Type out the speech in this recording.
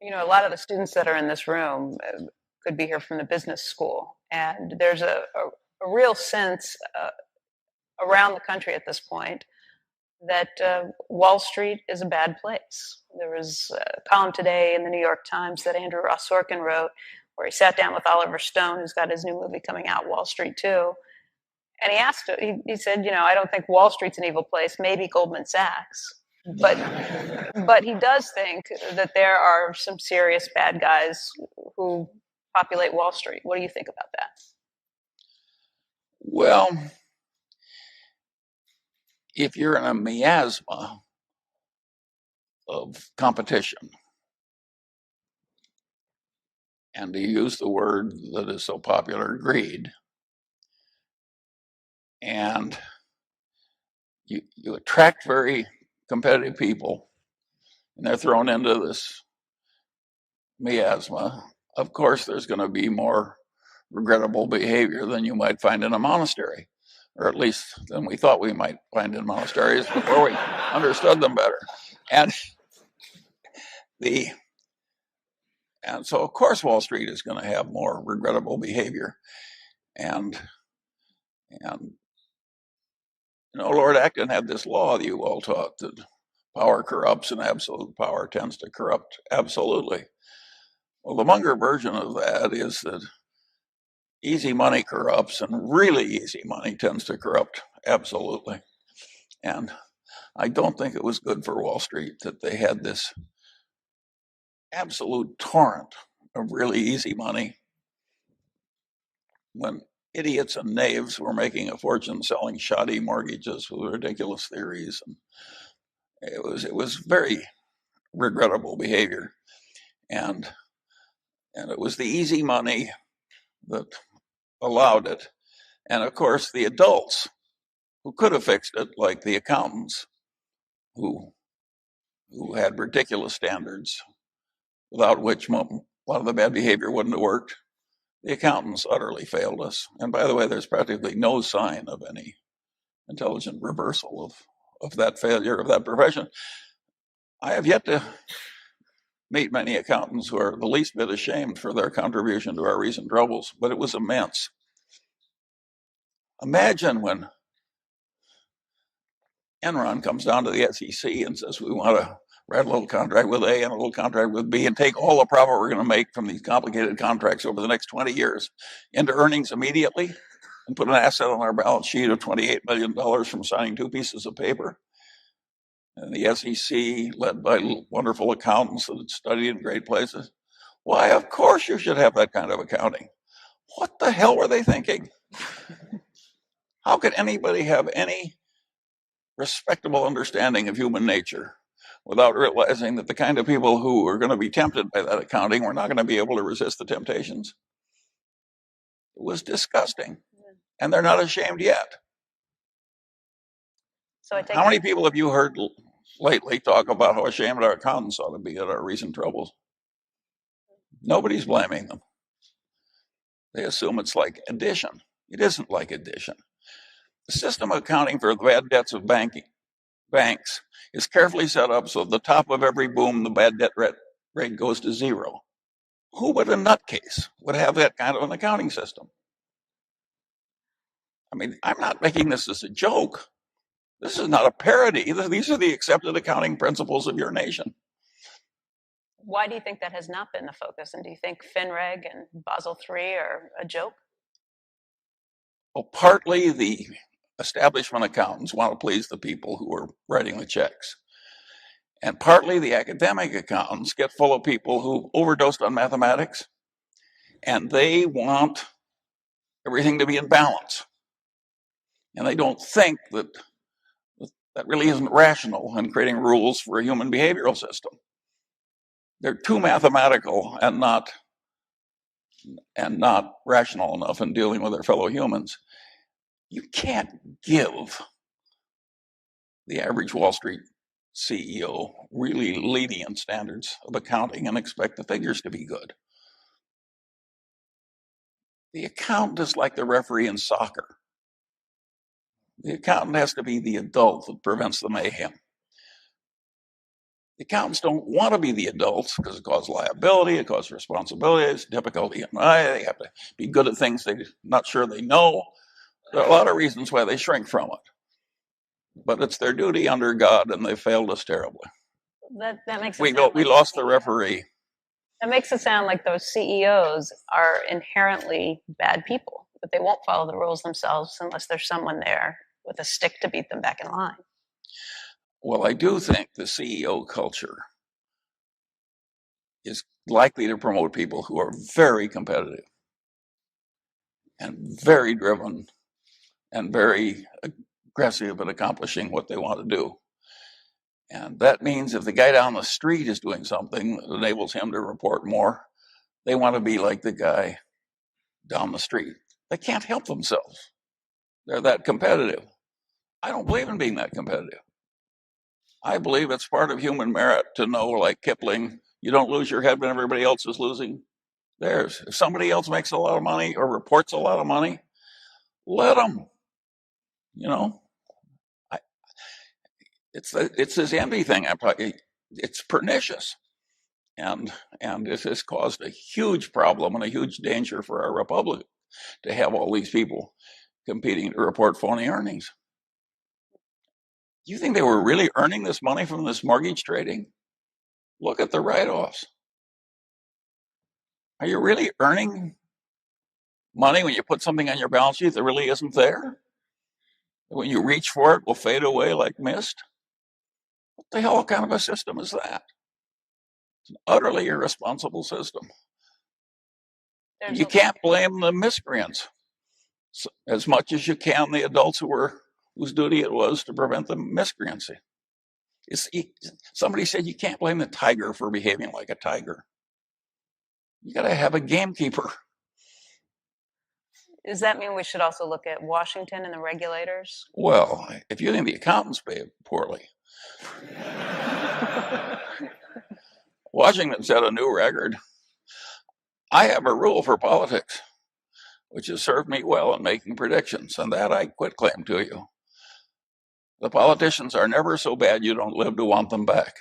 A lot of the students that are in this room could be here from the business school, and there's a real sense around the country at this point that Wall Street is a bad place. There was a column today in the New York Times that Andrew Ross Sorkin wrote, where he sat down with Oliver Stone, who's got his new movie coming out, Wall Street 2, and he said, I don't think Wall Street's an evil place, maybe Goldman Sachs. But he does think that there are some serious bad guys who populate Wall Street. What do you think about that? Well, if you're in a miasma of competition, and to use the word that is so popular, greed, and you attract very competitive people, and they're thrown into this miasma, of course there's going to be more regrettable behavior than you might find in a monastery, or at least than we thought we might find in monasteries before we understood them better. And so of course Wall Street is going to have more regrettable behavior. And Lord Acton had this law that you all taught, that power corrupts and absolute power tends to corrupt absolutely. Well, the Munger version of that is that easy money corrupts, and really easy money tends to corrupt absolutely. And I don't think it was good for Wall Street that they had this absolute torrent of really easy money when idiots and knaves were making a fortune selling shoddy mortgages with ridiculous theories. And it was very regrettable behavior. And it was the easy money that allowed it. And of course, the adults who could have fixed it, like the accountants who had ridiculous standards, without which a lot of the bad behavior wouldn't have worked. The accountants utterly failed us. And by the way, there's practically no sign of any intelligent reversal of that failure of that profession. I have yet to meet many accountants who are the least bit ashamed for their contribution to our recent troubles, but it was immense. Imagine when Enron comes down to the SEC and says, we want to write a little contract with A and a little contract with B and take all the profit we're going to make from these complicated contracts over the next 20 years into earnings immediately and put an asset on our balance sheet of $28 million from signing 2 pieces of paper. And the SEC, led by wonderful accountants that had studied in great places, why, of course you should have that kind of accounting. What the hell were they thinking? How could anybody have any respectable understanding of human nature without realizing that the kind of people who are going to be tempted by that accounting were not going to be able to resist the temptations? It was disgusting. And they're not ashamed yet. So how many people have you heard lately talk about how ashamed our accountants ought to be at our recent troubles? Nobody's blaming them. They assume it's like addition. It isn't like addition. The system of accounting for the bad debts of banks is carefully set up so at the top of every boom, the bad debt rate goes to 0. Who but a nutcase would have that kind of an accounting system? I mean, I'm not making this as a joke. This is not a parody. These are the accepted accounting principles of your nation. Why do you think that has not been the focus? And do you think FinReg and Basel III are a joke? Well, partly the establishment accountants want to please the people who are writing the checks. And partly the academic accountants get full of people who overdosed on mathematics, and they want everything to be in balance. And they don't think that really isn't rational in creating rules for a human behavioral system. They're too mathematical and not rational enough in dealing with their fellow humans. You can't give the average Wall Street CEO really lenient standards of accounting and expect the figures to be good. The accountant is like the referee in soccer. The accountant has to be the adult that prevents the mayhem. accountants don't want to be the adults because it causes liability, it causes responsibility, it's difficulty in life, they have to be good at things they're not sure they know. There are a lot of reasons why they shrink from it. But it's their duty under God, and they failed us terribly. That makes it We sound like lost the referee. that makes it sound like those CEOs are inherently bad people, but they won't follow the rules themselves unless there's someone there with a stick to beat them back in line. Well, I do think the CEO culture is likely to promote people who are very competitive and very driven and very aggressive at accomplishing what they want to do. And that means if the guy down the street is doing something that enables him to report more, they want to be like the guy down the street. They can't help themselves. They're that competitive. I don't believe in being that competitive. I believe it's part of human merit to know, like Kipling, you don't lose your head when everybody else is losing theirs. If somebody else makes a lot of money or reports a lot of money, let them. You know, it's this envy thing. It's pernicious, and it has caused a huge problem and a huge danger for our republic to have all these people competing to report phony earnings. Do you think they were really earning this money from this mortgage trading? Look at the write-offs. Are you really earning money when you put something on your balance sheet that really isn't there? When you reach for it, will fade away like mist? What the hell kind of a system is that? It's an utterly irresponsible system. You can't blame the miscreants as much as you can the adults whose duty it was to prevent the miscreancy. Somebody said you can't blame the tiger for behaving like a tiger. You got to have a gamekeeper. Does that mean we should also look at Washington and the regulators? Well, if you think the accountants behave poorly, Washington set a new record. I have a rule for politics, which has served me well in making predictions, and that I quit claim to you. The politicians are never so bad you don't live to want them back.